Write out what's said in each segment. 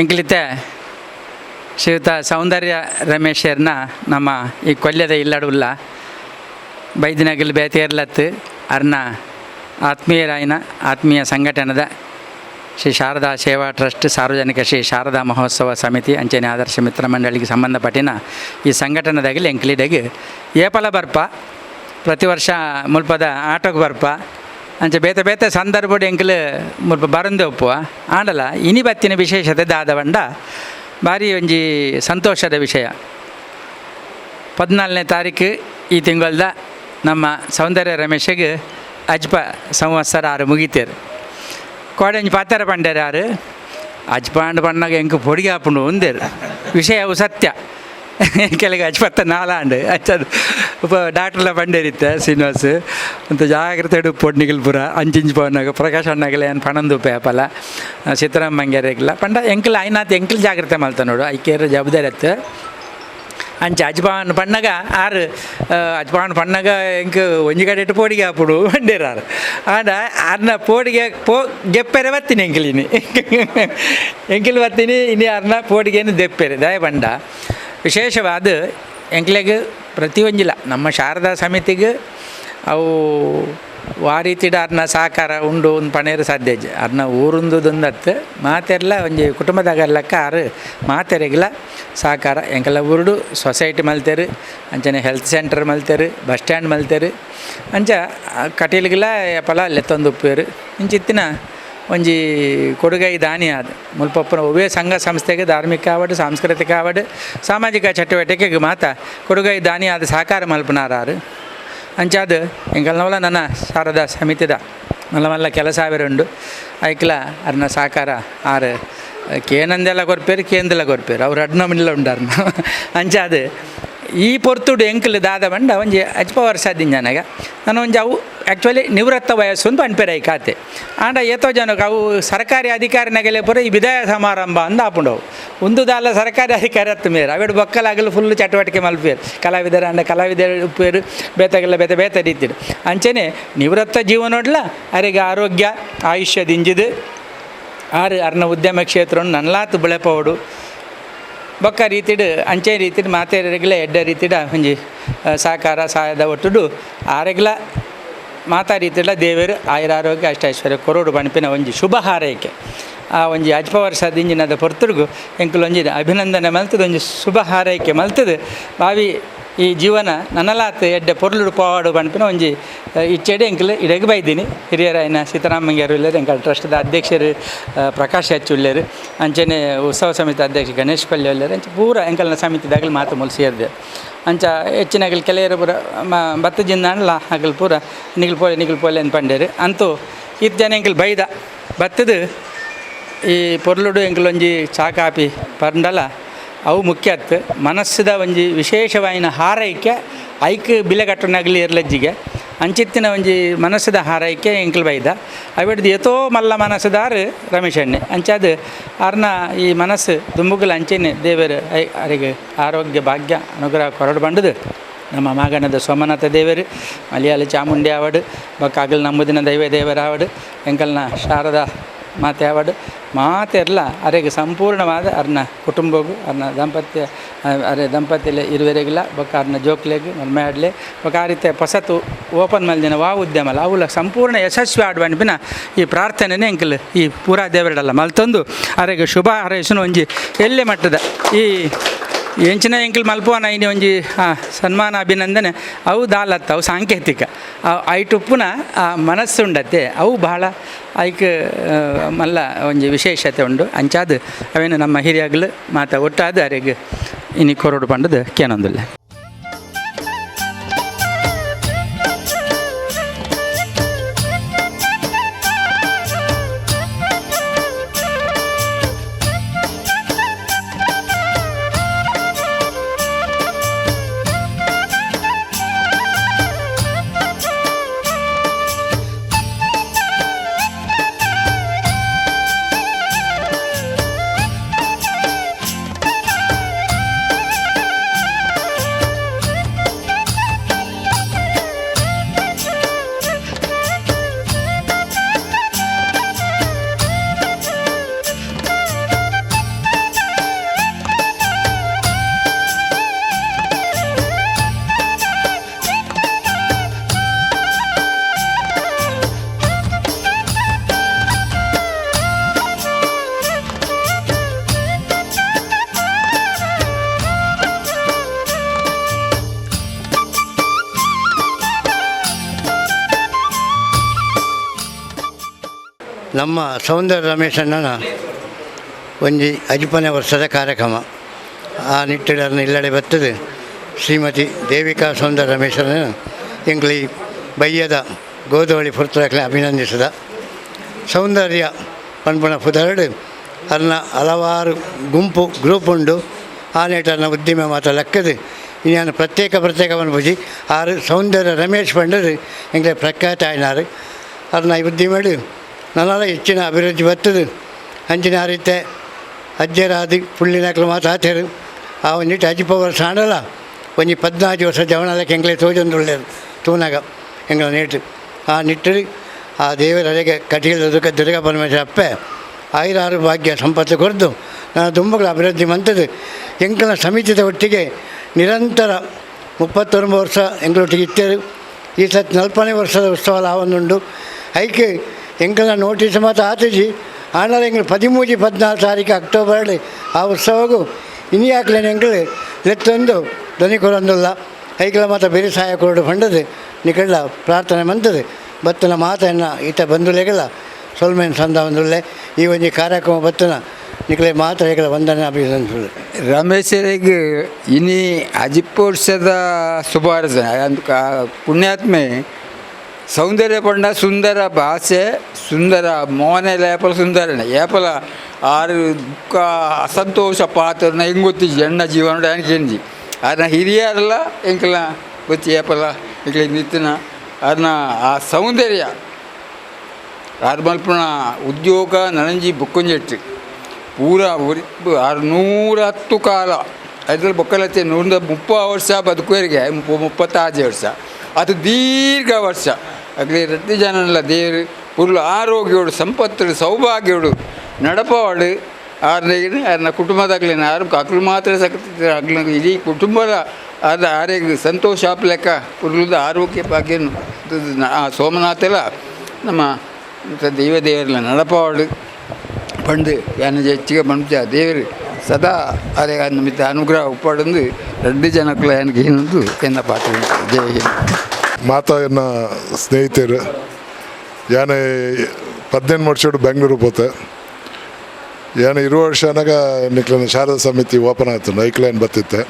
ಎಂಕ್ಲಿತೆ ಶ್ರೀಯುತ ಸೌಂದರ್ಯ ರಮೇಶರ್ನ ನಮ್ಮ ಈ ಕೊಲ್ಯದ ಇಲ್ಲಡುಲ್ಲ ಬೈದಿನಗಲ್ ಬೇತೇರ್ಲತ್ತು ಅರ್ನ ಆತ್ಮೀಯರಾಯಿನ ಆತ್ಮೀಯ ಸಂಘಟನೆದ ಶ್ರೀ ಶಾರದಾ ಸೇವಾ ಟ್ರಸ್ಟ್ ಸಾರ್ವಜನಿಕ ಶ್ರೀ ಶಾರದಾ ಮಹೋತ್ಸವ ಸಮಿತಿ ಅಂಚನೆ ಆದರ್ಶ ಮಿತ್ರ ಮಂಡಳಿಗೆ ಸಂಬಂಧಪಟ್ಟಿನ ಈ ಸಂಘಟನೆದಾಗಲಿ ಎಂಕ್ಲಿಡೆಗೆ ಏಪಲ ಬರ್ಪ ಪ್ರತಿ ವರ್ಷ ಮುಲ್ಪದ ಆಟೋಗೆ ಬರ್ಪ ಅಂಚೆ ಬೇತೆ ಬೇತೆ ಸಂದರ್ಭ ಎಂಕಲ್ ಮುಲ್ಪ ಬರಂದೆ ಒಪ್ಪುವ ಆಂಡಲ ಇನಿ ಬತ್ತಿನ ವಿಶೇಷತೆ ದಾದವಂಡ ಭಾರಿ ಒಂಜಿ ಸಂತೋಷದ ವಿಷಯ. 14ನೇ ತಾರೀಕು ಈ ತಿಂಗಳದ ನಮ್ಮ ಸೌಂದರ್ಯ ರಮೇಶಗೆ ಅಜ್ಪ ಸಂವತ್ಸರ 6 ಮುಗಿತೇರು ಕೋಡೆಂಜಿ ಪಾತ್ರ ಪಂಡೇರು 6 ಅಜ್ಪ ಅಂಡ್ ಪಣ್ಣಾಗ ಎಂಕು ಪೊಡಿಗೆ ಹಾಪುಂಡು ಒಂದೇರು ವಿಷಯ ಅವು ಸತ್ಯ ಕೆಳಗೆ ಅಜ್ಪತ್ತ 4 ಆಂಡು ಅಚ್ಚದು ಡಾಕ್ಟ್ರಲ್ಲ ಪಂಡೇರಿತ್ತ ಶ್ರೀನಿವಾಸ್ ಅಂತ ಜಾಗ್ರತೆ ಇಡು ಪೊಡ್ನಿಗಲ್ ಪೂರ ಅಂಚಿಂಚು ಪವನಾಗ ಪ್ರಕಾಶ್ ಅಣ್ಣಗಲ ಏನು ಪಣಂದು ಪೇಪಲ ಸಿದ್ದರಾಮಯ್ಯರಿಗಿಲ್ಲ ಪಂಡ ಎಂಕಲ್ ಐನಾತ್ ಎಂಕಲ್ ಜಾಗ್ರತೆ ಮಲ್ತ ನೋಡು ಐಕ್ಯರ ಜವಾಬ್ದಾರಿ ಅತ್ತ ಅಂಚೆ ಅಜ್ಪಾನ್ ಪಣ್ಣಗ 6 ಅಜ್ಪಾನ್ ಪಣ್ಣಗ ಎಂಕ್ ಒಂಜಿ ಕಡೆ ಇಟ್ಟು ಪೋಡಿಗೆ ಹಾಪುಡು ಪಂಡೇರಾರು ಆಂಡ ಅರ್ನ ಪೋಡಿಗೆ ಗೆಪ್ಪೆರೆ ಬತ್ತೀನಿ ಎಂಕಲಿನಿ ಎಂಕಲ್ ಬತ್ತೀನಿ ಇನಿ ಅರ್ನ ಪೋಡಿಗೆನು ದೆಪ್ಪೆರೆ ದಯ ಪಂಡ ವಿಶೇಷವಾದ ಎಂಕ್ಲೆಗೆ ಪ್ರತಿಯೊಂದಿಲ್ಲ ನಮ್ಮ ಶಾರದಾ ಸಮಿತಿಗೆ ಅವು ವಾರೀತಿಡ ಅರ್ನ ಸಹಕಾರ ಉಂಡು ಒಂದು ಪಣೇರು ಸಾಧ್ಯ ಅರ್ನ ಊರುಂದುದೊಂದತ್ತು ಮಾತೆಲ್ಲ ಒಂಜಿ ಕುಟುಂಬದಾಗಲ್ಲಕ್ಕ 6 ಮಾತೆರೆಗಿಲ್ಲ ಸಹಕಾರ ಎಂಕೆಲ್ಲ ಊರುಡು ಸೊಸೈಟಿ ಮಲ್ತೇರು ಅಂಚನೆ ಹೆಲ್ತ್ ಸೆಂಟರ್ ಮಲ್ತೇರು ಬಸ್ ಸ್ಟ್ಯಾಂಡ್ ಮಲ್ತೇರು ಅಂಚ ಕಟೀಲ್ಗಿಲ್ಲ ಎಪ್ಪಲ ಲೆತ್ತೊಂದು ಉಪ್ಪೇರು ಇಂಚಿತ್ತಿನ ಒಂಜಿ ಕೊಡುಗೈ ದಾನಿ ಆದ ಮುಲ್ಪಪ್ಪನ ಒವೇ ಸಂಘ ಸಂಸ್ಥೆಗೆ ಧಾರ್ಮಿಕ ಆವಡು ಸಾಂಸ್ಕೃತಿಕ ಆವಡು ಸಾಮಾಜಿಕ ಚಟುವಟಿಕೆಗೆ ಮಾತ ಕೊಡುಗೈ ದಾನಿ ಆದ ಸಹಕಾರ ಮಲ್ಪನಾರು ಅಂಚಾದ ಎಂಕಲ್ನವಲ ನನ್ನ ಶಾರದಾ ಸಮಿತಿದ ಮಲ್ಲ ಮಲ್ಲ ಕೆಲಸ ಉಂಡು ಐಕ್ಲ ಅರ್ನ ಸಹಕಾರ 6 ಕೇನಂದೆಲ್ಲ ಕೊರ್ಪೇರು ಕೇಂದೆಲ್ಲ ಕೊರ್ಪೇರು ಅವ್ರು ಅಡ್ನಮಿಲ್ಲ ಉಂಡರ್ನ ಅಂಚಾದ ಈ ಪೊರ್ತುಡು ಎಂಕಲ್ ದಾದ ಬಂಡ ಒಂಜಿ ಅಜ್ಪ ವರ್ಷ ನನಗೆ ನಾನು ಒಂಜಿ ಅವು ಆ್ಯಕ್ಚುಲಿ ನಿವೃತ್ತ ವಯಸ್ಸು ಅಂತ ಅನ್ಪೇರ ಈ ಖಾತೆ ಆಂಡ ಏತೋ ಜನಕ್ಕೆ ಅವು ಸರ್ಕಾರಿ ಅಧಿಕಾರಿನಾಗೆಲ್ಲ ಪೂರ ಈ ವಿದಾಯ ಸಮಾರಂಭ ಅಂದ ಹಾಪುಂಡವು ಒಂದು ದಾಲ ಸರ್ಕಾರಿ ಅಧಿಕಾರಿ ಹತ್ತು ಮೇರು ಅವೆಡು ಬೊಕ್ಕಲಾಗಲು ಫುಲ್ ಚಟುವಟಿಕೆ ಮಲ್ಪೇರು ಕಲಾವಿದರ ಅಂಡ ಕಲಾವಿದರು ಉಪ್ಪೇರು ಬೇತಾಗೆಲ್ಲ ಬೇತೆ ರೀತಿಡು ಅಂಚೆನೆ ನಿವೃತ್ತ ಜೀವನೋಡ್ಲ ಅವರಿಗೆ ಆರೋಗ್ಯ ಆಯುಷ್ಯ ದಿಂಜಿದು 6 ಅರ್ನ ಉದ್ಯಮ ಕ್ಷೇತ್ರ ನನ್ಲಾತು ಬೆಳೆಪೋಡು ಬೊಕ್ಕ ರೀತಿಡು ಅಂಚೆ ರೀತಿಡು ಮಾತೆರೆಗ್ಲ ಎಡ್ಡ ರೀತಿಡ ಒಂಜಿ ಸಹಕಾರ ಸಹಾಯದ ಒಟ್ಟುಡು ಆರೆಗ್ಲ ಮಾತಾ ರೀತಿಲ ದೇವರು ಆಯುರಾರೋಗ್ಯ ಅಷ್ಟೈಶ್ವರ್ಯ ಕೊರೋಡು ಪಣಪಿನ ಒಂಜಿ ಶುಭ ಹಾರೈಕೆ ಆ ಒಂಜಿ ಅಜ್ಪ ವರ್ಷದ ಇಂಜಿನದ ಪೊರ್ತುರ್ಗು ಎಂಕುಲು ಒಂಜಿ ಅಭಿನಂದನೆ ಮಲ್ತದ ಒಂಜಿ ಶುಭ ಹಾರೈಕೆ ಮಲ್ತದ ಭಾವಿ ಈ ಜೀವನ ನನಲಾತ್ ಎಡ್ಡೆ ಪೊರ್ಲುಡು ಪೋವಾಡು ಪಣಪಿನ ಒಂಜಿ ಇಚ್ಚೆಡೆ ಎಂಕಲು ಇಡಗೆ ಬೈದೀನಿ ಹಿರಿಯರಾಯನ ಸೀತಾರಾಮಯ್ಯರು ಇಲ್ಲರು ಎಂಕಲ್ ಟ್ರಸ್ಟ್ದ ಅಧ್ಯಕ್ಷರು ಪ್ರಕಾಶ್ ಹೆಚ್ಚು ಉಳ್ಳೇರು ಅಂಚನೆ ಉತ್ಸವ ಸಮಿತಿ ಅಧ್ಯಕ್ಷ ಗಣೇಶ್ ಪಲ್ಯ ಉಳ್ಳೇರು ಅಂಚೆ ಪೂರ ಎಂಕಲ್ನ ಸಮಿತಿದಾಗಲಿ ಮಾತು ಮೂಲ ಸೇರಿದೆ ಅಂಚ ಹೆಚ್ಚಿನಾಗಲಿ ಕೆಲವರು ಪೂರ ಬತ್ತು ಜಿಂದಾಣಲ್ಲ ಆಗಲ್ ಪೂರ ನಿಗಲ್ ಪೋಲೆ ಅಂತ ಪಂಡೇರು ಅಂತೂ ಇತ್ತು ಜನ ಎಂಕಲ್ ಬೈದ ಬತ್ತದು ಈ ಪೊರ್ಲುಡು ಎಂಕಲ್ ಒಂಜಿ ಚಾ ಕಾಪಿ ಪಂಡಲ ಅವು ಮುಖ್ಯ ಆಯ್ತು ಮನಸ್ಸದ ಒಂಜಿ ವಿಶೇಷವಾಯಿನ ಹಾರೈಕೆ ಐಕ್ ಬಿಲೆಗಟ್ಟನಾಗಲಿ ಇರ್ಲಜ್ಜಿಗೆ ಅಂಚಿತ್ತಿನ ಒಂಜಿ ಮನಸ್ಸದ ಹಾರೈಕೆ ಎಂಕಲ್ ಬೈದ ಅವಿಡ್ದು ಏತೋ ಮಲ್ಲ ಮನಸ್ಸುದಾರು ರಮೇಶ್ ಅಣ್ಣೆ ಅಂಚಾದ ಅರ್ನ ಈ ಮನಸ್ಸು ದುಂಬುಗಲ ಅಂಚೆನೆ ದೇವರು ಅವರಿಗೆ ಆರೋಗ್ಯ ಭಾಗ್ಯ ಅನುಗ್ರಹ ಕೊರಡು ಬಂಡದು ನಮ್ಮ ಮಾಗಣದ ಸೋಮನಾಥ ದೇವರು ಮಲಯಾಳಿ ಚಾಮುಂಡಿ ಆವಡು ಬಕ್ಕಾಗಲ್ ನಂಬುದಿನ ದೇವರ ಆವಡು ಎಂಕಲ್ನ ಶಾರದಾ ಮಾತೆ ಆವಡು ಮಾತೆರ್ಲ ಅರೆಗೆ ಸಂಪೂರ್ಣವಾದ ಅರ್ನ ಕುಟುಂಬಗೂ ಅರ್ನ ದಂಪತಿಲೆ ಇರುವೆರೆಗಿಲ್ಲ ಬೊಕ್ಕ ಅರ್ನ ಜೋಕ್ಲೆಗ್ ಮಲ್ಮೆ ಆಡಲೆ ಬೊಕ್ಕ ಆ ರೀತಿ ಹೊಸತು ಓಪನ್ ಮಲ್ದಿನ ಉದ್ಯಮಲ್ಲ ಅವುಲ ಸಂಪೂರ್ಣ ಯಶಸ್ವಿ ಆಡುವನ್ಪಿನ ಈ ಪ್ರಾರ್ಥನೆನೇ ಎಂಕಲ್ ಈ ಪೂರಾ ದೇವರಡಲ್ಲ ಮಲ್ತೊಂದು ಅರೆಗೆ ಶುಭ ಹಾರೈಸನು ಒಂಜಿ ಎಲ್ಲೆ ಮಟ್ಟದ ಈ ಎಂಚಿನ ಎಂಕಲ್ ಮಲ್ಪುವನ ಇನಿ ಒಂಜಿ ಸನ್ಮಾನ ಅಭಿನಂದನೆ ಅವು ದಾಲತ್ತ ಅವು ಸಾಂಕೇತಿಕ ಐಟುಪ್ಪುನ ಆ ಮನಸ್ಸು ಉಂಡತ್ತೆ ಅವು ಬಹಳ ಐಕ್ ಮಲ್ಲ ಒಂಜಿ ವಿಶೇಷತೆ ಉಂಡು ಅಂಚಾದ ಅವೇನು ನಮ್ಮ ಹಿರಿಯಾಗಲು ಮಾತ ಒಟ್ಟಾದ ಅರೆಗೆ ಇನಿ ಕೊರಡು ಪಂಡದು ಕೇನೊಂದಿಲ್ಲ. ನಮ್ಮ ಸೌಂದರ್ಯ ರಮೇಶಣ್ಣನ ಒಂಜಿ ಅಜ್ಪನೆ ವರ್ಷದ ಕಾರ್ಯಕ್ರಮ ಆ ನಿಟ್ಟಿನ ಇಲ್ಲಡೆ ಬರ್ತದೆ ಶ್ರೀಮತಿ ದೇವಿಕಾ ಸೌಂದರ್ಯ ರಮೇಶನ ಎಂಗ್ಲಿ ಬಯ್ಯದ ಗೋಧವಳಿ ಪುತ್ರಕ್ಕೆ ಅಭಿನಂದಿಸಿದ ಸೌಂದರ್ಯ ಪಣ್ಪಣ ಪುದರಡು ಅನ್ನ ಹಲವಾರು ಗುಂಪು ಗ್ರೂಪ್ ಉಂಡು ಆ ನಿಟ್ಟಿನ ಉದ್ದಿಮೆ ಮಾತ್ರ ಲೆಕ್ಕದು ಇನ್ನೇನು ಪ್ರತ್ಯೇಕವನ್ನು ಬುಜಿ ಆರು ಸೌಂದರ್ಯ ರಮೇಶ್ ಪಂಡರು ಎಂಗ್ಲೆ ಪ್ರಖ್ಯಾತ ಆಯ್ನಾರು ಅದನ್ನ ಉದ್ದಿಮೆಡು ನನ್ನೆಲ್ಲ ಹೆಚ್ಚಿನ ಅಭಿವೃದ್ಧಿ ಬರ್ತದೆ ಅಂಚಿನ ರೀತಿ ಅಜ್ಜರಾದಿ ಪುಳ್ಳಿನಾಕ್ಲು ಮಾತು ಆತೇರು ಆ ಒಂದಿಟ್ಟು ಅಜ್ಜಿಪ ವರ್ಷ ಆಡಲ್ಲ ಒಂಜಿ 14 ವರ್ಷ ಜವನಲಕ್ಕೆ ಎಂಗ್ಲೆ ತೋಜೊಂದು ಒಳ್ಳೆಯದು ತೂನಾಗ ಎಂಗಳ ನೇಟು ಆ ನಿಟ್ಟರು ಆ ದೇವರಿಗೆ ಕಟಿಗೆ ದುರ್ಗ ಪರಮೇಶ್ವರ ಅಪ್ಪೆ ಆಯುರಾರು ಭಾಗ್ಯ ಸಂಪತ್ತು ಕೊಡ್ದು ನಾನು ತುಂಬಗಳ ಅಭಿವೃದ್ಧಿ ಮಂತದ್ದು ಎಂಕಲ ಸಮಿತಿದ ಒಟ್ಟಿಗೆ ನಿರಂತರ 39 ವರ್ಷ ಎಂಗಳೊಟ್ಟಿಗೆ ಇತ್ತೇರು ಈ ಸತ್ 40ನೇ ವರ್ಷದ ಉತ್ಸವ ಆವೊಂದುಂಡು ಐಕೆ ಎಂಕಲ ನೋಟಿಸ್ ಮಾತ್ರ ಆತಜಿ ಆನಲ ಎಂಗಳು 13-14 ತಾರೀಕು ಅಕ್ಟೋಬರ್ ಆ ಉತ್ಸವಗೂ ಇನಿಯಾಕ್ಲೇನು ಎಂಗಳು ಲೆತ್ತೊಂದು ಧ್ವನಿ ಕೊರೊಂದುಲ್ಲ ಐಕಲ ಮಾತ್ರ ಬೇರೆ ಸಹಾಯ ಕೊರಡು ಪಂಡದು ನಿಕಲ್ಲ ಪ್ರಾರ್ಥನೆ ಮಂತದು ಬತ್ತನ ಮಾತನ್ನ ಈತ ಬಂಧುಲೆಗಳ ಸೊಲ್ಮೇನ್ ಸಂದ ಒಂದುಳ್ಳೆ ಈ ಒಂಜಿ ಕಾರ್ಯಕ್ರಮ ಬತ್ತನ ನಿಕಲೆ ಮಾತ್ರ ಏಕಲ ವಂದನೆ ಅಭಿನಂದಿಸುವುದು ರಮೇಶರಿಗೆ ಇನಿ 10 ವರ್ಷದ ಶುಭಾರಸನೆ ಪುಣ್ಯಾತ್ಮೆ ಸೌಂದರ್ಯ ಪಂಡ ಸುಂದರ ಭಾಷೆ ಸುಂದರ ಮೋನೆಲ ಏಪಲ ಸುಂದರನೆ ಏಪಲ ಆರು ದುಃಖ ಅಸಂತೋಷ ಪಾತ್ರನ ಹೆಂಗೆ ಗೊತ್ತಿಜಿ ಎಣ್ಣ ಜೀವನ ಎನ್ಕೆಂಜಿ ಅದನ್ನ ಹಿರಿಯರಲ್ಲ ಎಂಕಲ ಗೊತ್ತಿ ಏಪಲ ಎಂಕಲ ನಿತ್ತಿನ ಅದನ್ನ ಆ ಸೌಂದರ್ಯ ಆರು ಮಲ್ಪನ ಉದ್ಯೋಗ ನನಂಜಿ ಬೊಕ್ಕೊಂಜೆಟ್ಟು ಪೂರ 610 ಕಾಲ ಅದ್ರಲ್ಲಿ ಬೊಕ್ಕಲತ್ತೆ 130 ವರ್ಷ ಬದುಕುವರಿಗೆ 36 ವರ್ಷ ಅದು ದೀರ್ಘ ವರ್ಷ ಆಗಲಿ ರದ್ದು ಜನಲ್ಲ ದೇವರು ಪುರ್ಲು ಆರೋಗ್ಯೋಡು ಸಂಪತ್ತು ಸೌಭಾಗ್ಯೋಡು ನಡಪವಾಡು ಆರ್ನೇಗಿನ ಅದನ್ನ ಕುಟುಂಬದಾಗ್ಲಿನ ಆರು ಕಾಕಲು ಮಾತ್ರ ಸಕತ್ತಿದ್ದಾರೆ ಆಗ್ಲಿ ಇಡೀ ಕುಟುಂಬದ ಆದ ಆರೋಗ್ಯ ಸಂತೋಷ ಲೆಕ್ಕ ಪುರ್ಲುದ ಆರೋಗ್ಯ ಭಾಗ್ಯನು ಆ ಸೋಮನಾಥೆಲ್ಲ ನಮ್ಮ ದೇವರೆಲ್ಲ ನಡಪವಾಡು ಪಂಡು ಯಾನ ಹೆಚ್ಚಿಗೆ ಬಂದ ದೇವರು ಸದಾ ಅದೇ ನಿಮಿತ್ತ ಅನುಗ್ರಹ ಉಪ್ಪಡಂದು 2 ಜನಕ್ಕೂ ನನಗೆ ಏನಂದು ಎನ್ನ ಪಾತ್ರ ಜಯ ಹಿಂದ್. ಮಾತಾ ಎನ್ನ ಸ್ನೇಹಿತರು ಯಾನ 18 ವರ್ಷ ಬೆಂಗಳೂರು ಪೋತೆ ಯಾನ 20 ವರ್ಷ ಅನಾಗ ನಿಕ್ಲನ ಶಾರದಾ ಸಮಿತಿ ಓಪನ್ ಆಯ್ತು ಐಕ್ಲೈನ್ ಬತ್ತಿತ್ತೆ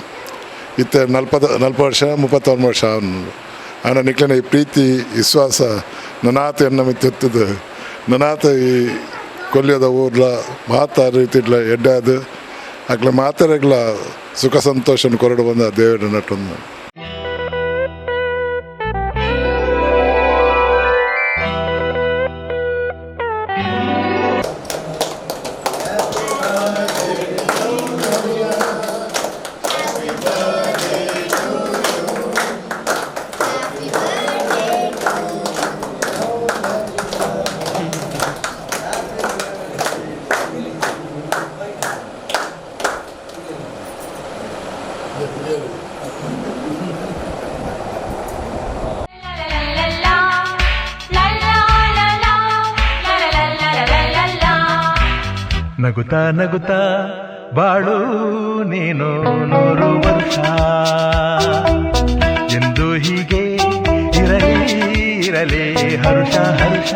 ಇತ್ತೆ 40 ವರ್ಷ 31 ವರ್ಷ ಆನ ನಿಕ್ಲನ ಈ ಪ್ರೀತಿ ವಿಶ್ವಾಸ ನನಾತ ಎನ್ನ ಮಿತ್ತಿದ್ದು ನನಾತ ಈ ಕೊಲ್ಲಿಯದ ಊರ್ಲ ಮಾತಾ ರೀತಿಡ್ಲ ಎಡ್ಡಾದು ಅಗ್ಲ ಮಾತಾಡಗ್ಲ ಸುಖ ಸಂತೋಷನ ಕೊರಡು ಬಂದ ದೇವರ ನಟೊಂದು ನಗುತ್ತಾ ನಗುತ್ತಾ ಬಾಳು ನೀನು 100 ವರ್ಷ ಎಂದು ಹೀಗೆ ಇರಲಿ ಹರುಷ ಹರುಷ